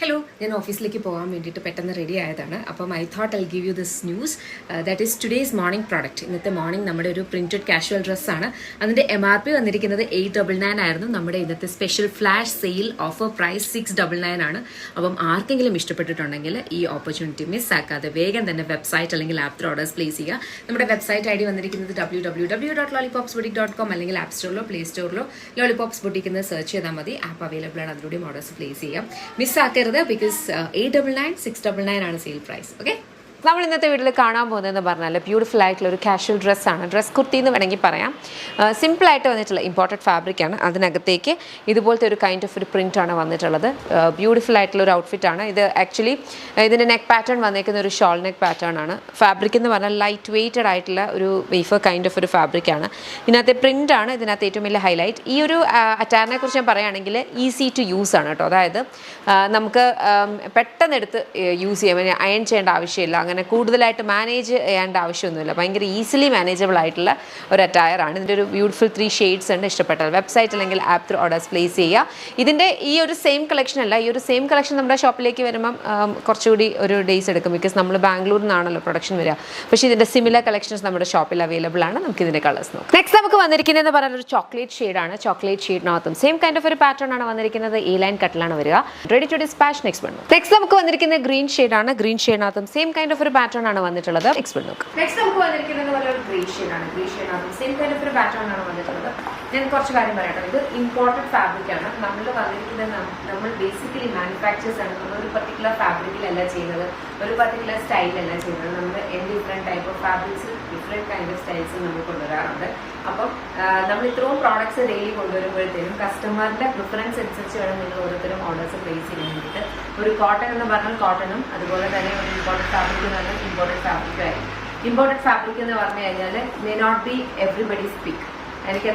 Hello, ഞാൻ ഓഫീസിലേക്ക് പോകാൻ വേണ്ടിയിട്ട് പെട്ടെന്ന് റെഡി ആയതാണ്. അപ്പം I thought I give you this news that is today's morning product. ഇന്നത്തെ മോർണിംഗ് നമ്മുടെ ഒരു പ്രിന്റഡ് കാഷ്വൽ ഡ്രസ്സാണ്. അതിന്റെ MRP വന്നിരിക്കുന്നത് 899 ആയിരുന്നു. നമ്മുടെ ഇന്നത്തെ special flash sale offer price 699 ആണ്. അപ്പം ആർക്കെങ്കിലും ഇഷ്ടപ്പെട്ടിട്ടുണ്ടെങ്കിൽ ഈ ഓപ്പർച്യൂണിറ്റി മിസ്സാക്കാതെ വേഗം തന്നെ വെബ്സൈറ്റ് അല്ലെങ്കിൽ ആപ്പ് ത്രൂ ഓർഡേഴ്സ് പ്ലേസ് ചെയ്യുക. നമ്മുടെ വെബ്സൈറ്റ് ID വന്നിരിക്കുന്നത് www.lollipopsboutique.com അല്ലെങ്കിൽ ആപ്പ് സ്റ്റോറിലോ പ്ലേ സ്റ്റോറിലോ ലോളിപോപ്സ് ബുട്ടീക്ക് എന്ന് സെർച്ച് ചെയ്താൽ മതി. ആപ്പ് അവൈലബിൾ ആണ്, അതിലൂടെയും ഓർഡേഴ്സ് പ്ലേസ് ചെയ്യാം. മിസ്സാക്കരുത്. Because 899, 699 ആണ് സെയിൽ പ്രൈസ്. ഓക്കെ, നമ്മൾ ഇന്നത്തെ വീട്ടിൽ കാണാൻ പോകുന്നതെന്ന് പറഞ്ഞാൽ ബ്യൂട്ടിഫുൾ ആയിട്ടുള്ള ഒരു കാഷ്വൽ ഡ്രസ്സാണ്. ഡ്രസ് കുർത്തി എന്ന് വേണമെങ്കിൽ പറയാം. സിമ്പിളായിട്ട് വന്നിട്ടുള്ള ഇമ്പോർട്ടഡ് ഫാബ്രിക്കാണ്. അതിനകത്തേക്ക് ഇതുപോലത്തെ ഒരു കൈൻഡ് ഓഫ് ഒരു പ്രിൻ്റാണ് വന്നിട്ടുള്ളത്. ബ്യൂട്ടിഫുൾ ആയിട്ടുള്ള ഒരു ഔട്ട്ഫിറ്റാണ് ഇത്. ആക്ച്വലി ഇതിൻ്റെ നെക്ക് പാറ്റേൺ വന്നേക്കുന്ന ഒരു ഷോൾ നെക്ക് പാറ്റേൺ ആണ്. ഫാബ്രിക് എന്ന് പറഞ്ഞാൽ ലൈറ്റ് വെയ്റ്റഡ് ആയിട്ടുള്ള ഒരു വേഫർ കൈൻഡ് ഓഫ് ഒരു ഫാബ്രിക്കാണ്. ഇതിനകത്തെ പ്രിൻ്റാണ് ഇതിനകത്ത് ഏറ്റവും വലിയ ഹൈലൈറ്റ്. ഈ ഒരു അറ്റാറിനെ കുറിച്ച് ഞാൻ പറയുകയാണെങ്കിൽ ഈസി ടു യൂസ് ആണ് കേട്ടോ. അതായത് നമുക്ക് പെട്ടെന്ന് എടുത്ത് യൂസ് ചെയ്യാൻ, അയൺ ചെയ്യേണ്ട ആവശ്യമില്ല, അങ്ങനെ കൂടുതലായിട്ട് മാനേജ് ചെയ്യേണ്ട ആവശ്യമൊന്നുമില്ല. ഭയങ്കര ഈസിലി മാനേജബിൾ ആയിട്ടുള്ള ഒരു അറ്റയറാണ്. ഇതിൻ്റെ ഒരു ബ്യൂട്ടിഫുൾ 3 ഷെയ്ഡ്സ് ഉണ്ട്. ഇഷ്ടപ്പെട്ടാൽ വെബ്സൈറ്റ് അല്ലെങ്കിൽ ആപ്പ് ത്രൂ ഓർഡേഴ്സ് പ്ലേസ് ചെയ്യുക. ഇതിൻ്റെ ഈ ഒരു സെയിം കളക്ഷൻ അല്ല, ഈ ഒരു സെയിം കളക്ഷൻ നമ്മുടെ ഷോപ്പിലേക്ക് വരുമ്പം കുറച്ചുകൂടി ഒരു ഡേയ്സ് എടുക്കും. ബിക്കോസ് നമ്മൾ ബാംഗ്ലൂരിൽ നിന്നാണല്ലോ പ്രൊഡക്ഷൻ വരിക. പക്ഷേ ഇതിൻ്റെ സിമിലർ കളക്ഷൻസ് നമ്മുടെ ഷോപ്പിൽ അവൈലബിൾ ആണ്. നമുക്ക് ഇതിൻ്റെ കളേഴ്സ് നോക്കാം. നെക്സ്റ്റ് നമുക്ക് വന്നിരിക്കുന്നതെന്ന് പറയുന്നത് ഒരു ചോക്ലേറ്റ് ഷെയ്ഡാണ്. ചോക്ലേറ്റ് ഷെയ്ഡിനകത്തും സെയിം കൈൻഡ് ഓഫ് ഒരു പാറ്റേൺ ആണ് വന്നിരിക്കുന്നത്. എ ലൈൻ കട്ടിലാണ് വരിക. Ready to dispatch. നെക്സ്റ്റ് നമുക്ക് വന്നിരിക്കുന്നത് ഗ്രീൻ ഷെയ്ഡാണ്. ഗ്രീൻ ഷെയ്ഡിനകത്തും സെയിം കൈൻഡ് ഓഫ് ഒരു പാറ്റേൺ ആണ് വന്നിട്ടുള്ളത്. എക്സ്പെർട്ട് നോക്കാം. നെക്സ്റ്റ് നമുക്ക് വന്നിരിക്കുന്നത് ഒരു ഗ്രീൻ ഷെയ്ഡാണ്. ഗ്രീൻ ഷെയ്ഡിനകത്തും സെയിം കൈൻഡ് ഓഫ് ഒരു പാറ്റേൺ ആണ് വന്നിട്ടുള്ളത്. ഞാൻ കുറച്ച് കാര്യം പറയട്ടെ. ഇത് ഇമ്പോർട്ടഡ് ഫാബ്രിക് ആണ്. നമ്മൾ വന്നിരിക്കുന്നത് നമ്മൾ ബേസിക്കലി മാനുഫാക്ചേഴ്സ് ആണ്. നമ്മൾ ഒരു പർട്ടിക്കുലർ ഫാബ്രിക്കിലല്ല ചെയ്യുന്നത്, ഒരു പർട്ടിക്കുലർ സ്റ്റൈലല്ല ചെയ്യുന്നത്. നമ്മൾ different type of fabrics, different kind of styles നമ്മൾ കൊണ്ടുവരാറുണ്ട്. അപ്പം നമ്മൾ ഇത്രയും പ്രോഡക്ട്സ് ഡെയിലി കൊണ്ടുവരുമ്പോഴത്തേനും കസ്റ്റമറിന്റെ പ്രിഫറൻസ് അനുസരിച്ച് വേണം നിങ്ങൾ ഓരോരുത്തരും ഓർഡേഴ്സ് പ്ലേസ് ചെയ്യാൻ വേണ്ടിയിട്ട്. ഒരു കോട്ടൺ എന്ന് പറഞ്ഞാൽ കോട്ടണും, അതുപോലെ തന്നെ ഒരു ഇമ്പോർട്ടഡ് ഫാബ്രിക് എന്ന് പറഞ്ഞാൽ ഇമ്പോർട്ടഡ് ഫാബ്രിക്കും ആയിരിക്കും. ഇമ്പോർട്ടഡ് ഫാബ്രിക് എന്ന് പറഞ്ഞു കഴിഞ്ഞാൽ may not be everybody speak. എനിക്ക്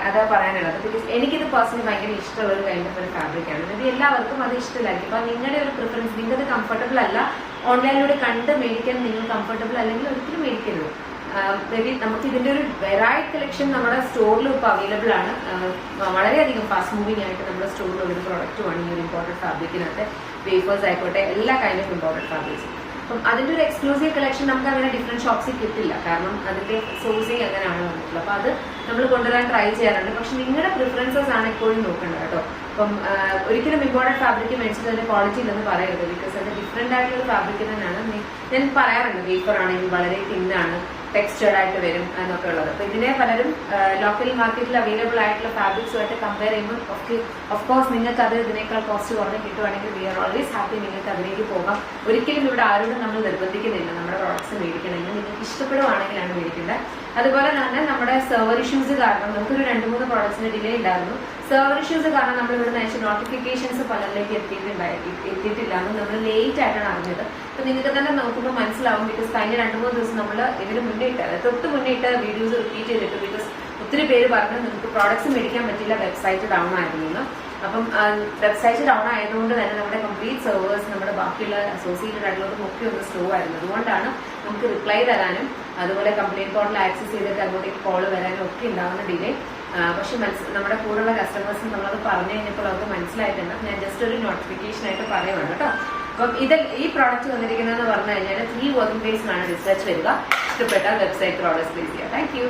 അതാ പറയാനുള്ളത്. ബിക്കോസ് എനിക്കിത് പേഴ്സണലി ഭയങ്കര ഇഷ്ടമുള്ള ഒരു കൈൻഡ് ഓഫ് ഒരു ഫാബ്രിക്കാണ്. ഇത് എല്ലാവർക്കും അത് ഇഷ്ടമില്ലായിരിക്കും. അപ്പം നിങ്ങളുടെ ഒരു പ്രിഫറൻസ്, നിങ്ങൾക്ക് കംഫർട്ടബിൾ അല്ല, ഓൺലൈനിലൂടെ കണ്ട് മേടിക്കാൻ നിങ്ങൾ കംഫർട്ടബിൾ അല്ലെങ്കിൽ ഒരിക്കലും മേടിക്കരുത്. മേ ബി നമുക്ക് ഇതിന്റെ ഒരു വെറൈറ്റി കളക്ഷൻ നമ്മുടെ സ്റ്റോറിലും ഇപ്പോൾ അവൈലബിൾ ആണ്. വളരെയധികം ഫാസ്റ്റ് മൂവിങ് ആയിട്ട് നമ്മുടെ സ്റ്റോറിലുള്ള ഒരു പ്രോഡക്റ്റുമാണ് ഈ ഒരു ഇമ്പോർട്ടഡ് ഫാബ്രിക്കിനകത്ത്. വേഫേഴ്സ് ആയിക്കോട്ടെ, എല്ലാ കൈൻഡ് ഓഫ് ഇമ്പോർട്ടഡ് ഫാബ്രിക്സും. അപ്പം അതിന്റെ ഒരു എക്സ്ക്ലൂസീവ് കളക്ഷൻ നമുക്ക് അങ്ങനെ ഡിഫറെന്റ് ഷോപ്സിൽ കിട്ടില്ല. കാരണം അതിന്റെ സോഴ്സിങ് അങ്ങനെയാണ് വന്നിട്ടുള്ളത്. അപ്പൊ അത് നമ്മൾ കൊണ്ടുവരാൻ ട്രൈ ചെയ്യാറുണ്ട്. പക്ഷെ നിങ്ങളുടെ പ്രിഫറൻസസ് ആണ് എപ്പോഴും നോക്കേണ്ടത് കേട്ടോ. അപ്പം ഒരിക്കലും ഇമ്പോർട്ടഡ് ഫാബ്രിക് മേടിച്ചത് അതിന്റെ ക്വാളിറ്റി ഇല്ലെന്ന് പറയരുത്. ബിക്കോസ് അത് ഡിഫറെന്റ് ആയിട്ടുള്ള ഫാബ്രിക് തന്നെയാണ്. ഞാൻ പറയാറുണ്ട്, വേഫർ ആണെങ്കിൽ വളരെ തിന്നാണ്, ടെക്സ്റ്റേർഡ് ആയിട്ട് വരും എന്നൊക്കെ ഉള്ളത്. അപ്പൊ ഇതിനെ പലരും ലോക്കൽ മാർക്കറ്റിൽ അവൈലബിൾ ആയിട്ടുള്ള ഫാബ്രിക്സുമായിട്ട് കമ്പയർ ചെയ്യുമ്പോൾ ഓഫ്കോഴ്സ് നിങ്ങൾക്ക് അത് ഇതിനേക്കാൾ കോസ്റ്റ് കുറഞ്ഞ് കിട്ടുവാണെങ്കിൽ വി ആർ ഓൾവേസ് ഹാപ്പി. നിങ്ങൾക്ക് അതിലേക്ക് പോകാം. ഒരിക്കലും ഇവിടെ ആരോടും നമ്മൾ നിർബന്ധിക്കുന്നില്ല നമ്മുടെ പ്രോഡക്ട്സ് മേടിക്കണമെങ്കിൽ. നിങ്ങൾക്ക് ഇഷ്ടപ്പെടുവാണെങ്കിലാണ് മേടിക്കേണ്ടത്. അതുപോലെ തന്നെ നമ്മുടെ സെർവർ ഇഷ്യൂസ് കാരണം നമുക്കൊരു 2-3 പ്രോഡക്ട്സിന് ഡിലേ ഉണ്ടായിരുന്നു. സെർവർ ഇഷ്യൂസ് കാരണം നമ്മൾ ഇവിടെ അയച്ച നോട്ടിഫിക്കേഷൻസ് പലരിലേക്ക് എത്തിയിട്ടില്ല എന്ന് നമ്മൾ ലേറ്റ് ആയിട്ടാണ് അറിഞ്ഞത്. അപ്പൊ നിങ്ങൾക്ക് തന്നെ നോക്കുമ്പോൾ മനസ്സിലാവും. ബിക്കോസ് കഴിഞ്ഞ 2-3 ദിവസം നമ്മൾ ഇതിന് തൊട്ട് മുന്നേറ്റ് വീഡിയോസ് റിപ്പീറ്റ് ചെയ്തിട്ട്. ബിക്കോസ് ഒത്തിരി പേര് പറഞ്ഞു നിങ്ങൾക്ക് പ്രോഡക്ട്സ് മേടിക്കാൻ പറ്റില്ല, വെബ്സൈറ്റ് ഡൗൺ ആയിരുന്നു. അപ്പം വെബ്സൈറ്റ് ഡൗൺ ആയതുകൊണ്ട് തന്നെ നമ്മുടെ കംപ്ലീറ്റ് സെർവേഴ്സ്, നമ്മുടെ ബാക്കിയുള്ള അസോസിയേറ്റഡ് ആയിട്ടുള്ളതും ഒക്കെ ഒന്ന് സ്ലോ ആയിരുന്നു. അതുകൊണ്ടാണ് നമുക്ക് റിപ്ലൈ തരാനും അതുപോലെ കംപ്ലൈന്റ് പോർട്ടൽ ആക്സസ് ചെയ്തിട്ട് അങ്ങോട്ടേക്ക് കോൾ വരാനും ഒക്കെ ഉണ്ടാകുന്ന ഡിലേ. പക്ഷെ നമ്മുടെ കൂടെയുള്ള കസ്റ്റമേഴ്സിന് നമ്മളത് പറഞ്ഞു കഴിഞ്ഞപ്പോൾ അവർക്ക് മനസ്സിലായിട്ടുണ്ട്. ഞാൻ ജസ്റ്റ് ഒരു നോട്ടിഫിക്കേഷൻ ആയിട്ട് പറയുവാണ് കേട്ടോ. അപ്പം ഈ പ്രോഡക്റ്റ് വന്നിരിക്കുന്നതെന്ന് പറഞ്ഞു കഴിഞ്ഞാൽ 3 വർക്കിംഗ് ഡേയ്സിലാണ് ഡിസ്പാച്ച് വരിക. ഇഷ്ടപ്പെട്ടാൽ വെബ്സൈറ്റ് ഓർഡേഴ്സ് പ്ലേസ് ചെയ്യുക. Thank you.